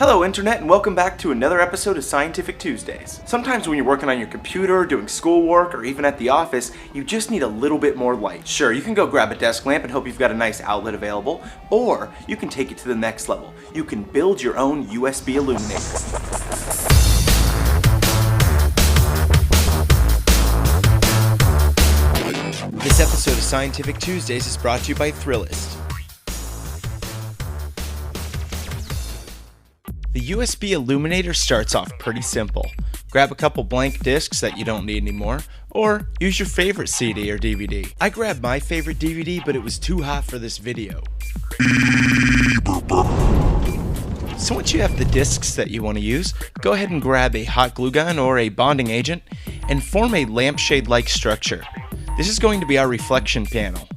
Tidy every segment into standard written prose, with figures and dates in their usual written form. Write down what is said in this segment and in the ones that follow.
Hello Internet, and welcome back to another episode of Scientific Tuesdays. Sometimes when you're working on your computer, doing schoolwork, or even at the office, you just need a little bit more light. Sure, you can go grab a desk lamp and hope you've got a nice outlet available, or you can take it to the next level. You can build your own USB illuminator. This episode of Scientific Tuesdays is brought to you by Thrillist. The USB illuminator starts off pretty simple. Grab a couple blank discs that you don't need anymore, or use your favorite CD or DVD. I grabbed my favorite DVD, but it was too hot for this video. So once you have the discs that you want to use, go ahead and grab a hot glue gun or a bonding agent and form a lampshade-like structure. This is going to be our reflection panel.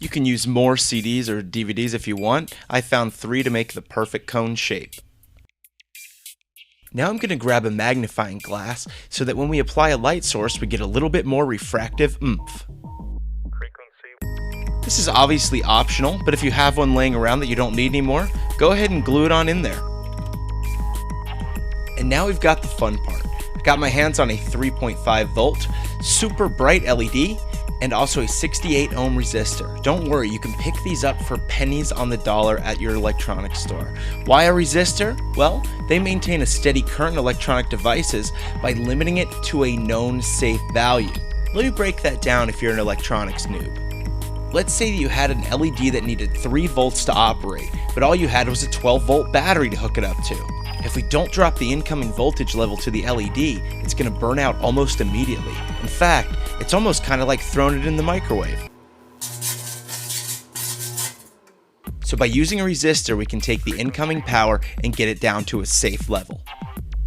You can use more CDs or DVDs if you want. I found 3 to make the perfect cone shape. Now I'm going to grab a magnifying glass so that when we apply a light source we get a little bit more refractive oomph. This is obviously optional, but if you have one laying around that you don't need anymore, go ahead and glue it on in there. And now we've got the fun part. I got my hands on a 3.5 volt, super bright LED, and also a 68 ohm resistor. Don't worry, you can pick these up for pennies on the dollar at your electronics store. Why a resistor? Well, they maintain a steady current in electronic devices by limiting it to a known safe value. Let me break that down if you're an electronics noob. Let's say that you had an LED that needed 3 volts to operate, but all you had was a 12 volt battery to hook it up to. If we don't drop the incoming voltage level to the LED, it's going to burn out almost immediately. In fact, it's almost kind of like throwing it in the microwave. So by using a resistor, we can take the incoming power and get it down to a safe level.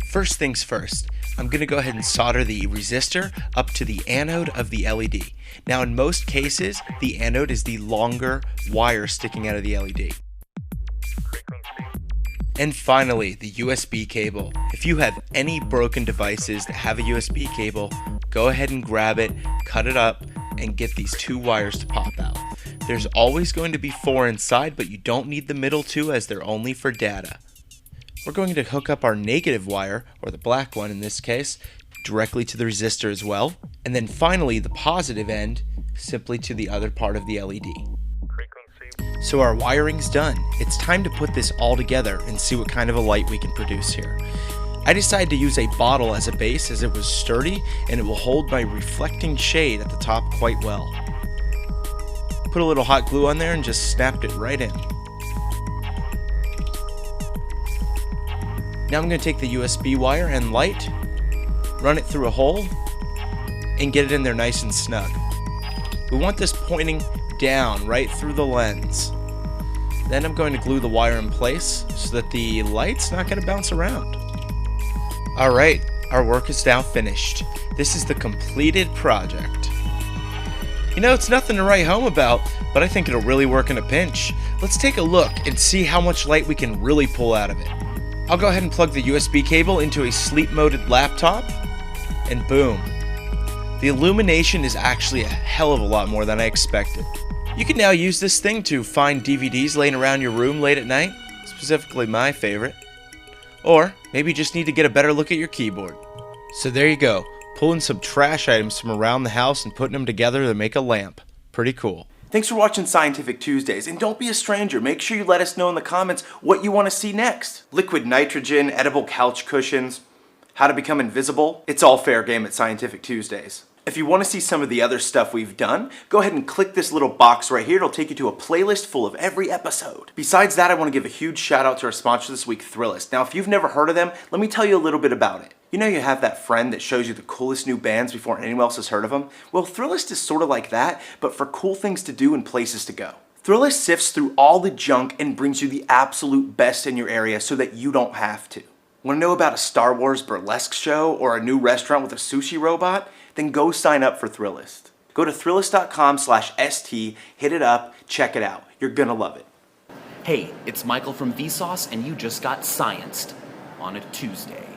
First things first, I'm going to go ahead and solder the resistor up to the anode of the LED. Now in most cases, the anode is the longer wire sticking out of the LED. And finally, the USB cable. If you have any broken devices that have a USB cable, go ahead and grab it, cut it up, and get these 2 wires to pop out. There's always going to be 4 inside, but you don't need the middle 2 as they're only for data. We're going to hook up our negative wire, or the black one in this case, directly to the resistor as well. And then finally, the positive end simply to the other part of the LED. So our wiring's done. It's time to put this all together and see what kind of a light we can produce here. I decided to use a bottle as a base as it was sturdy and it will hold my reflecting shade at the top quite well. Put a little hot glue on there and just snapped it right in. Now I'm going to take the USB wire and light, run it through a hole, and get it in there nice and snug. We want this pointing down right through the lens. Then I'm going to glue the wire in place so that the light's not going to bounce around. Alright, our work is now finished. This is the completed project. You know, it's nothing to write home about, but I think it'll really work in a pinch. Let's take a look and see how much light we can really pull out of it. I'll go ahead and plug the USB cable into a sleep-moded laptop, and boom. The illumination is actually a hell of a lot more than I expected. You can now use this thing to find DVDs laying around your room late at night, specifically my favorite. Or maybe you just need to get a better look at your keyboard. So there you go, pulling some trash items from around the house and putting them together to make a lamp. Pretty cool. Thanks for watching Scientific Tuesdays, and don't be a stranger. Make sure you let us know in the comments what you want to see next. Liquid nitrogen, edible couch cushions, how to become invisible. It's all fair game at Scientific Tuesdays. If you want to see some of the other stuff we've done, go ahead and click this little box right here. It'll take you to a playlist full of every episode. Besides that, I want to give a huge shout out to our sponsor this week, Thrillist. Now, if you've never heard of them, let me tell you a little bit about it. You know you have that friend that shows you the coolest new bands before anyone else has heard of them? Well, Thrillist is sort of like that, but for cool things to do and places to go. Thrillist sifts through all the junk and brings you the absolute best in your area so that you don't have to. Want to know about a Star Wars burlesque show or a new restaurant with a sushi robot? Then go sign up for Thrillist. Go to thrillist.com/st, hit it up, check it out. You're gonna love it. Hey, it's Michael from Vsauce, and you just got scienced on a Tuesday.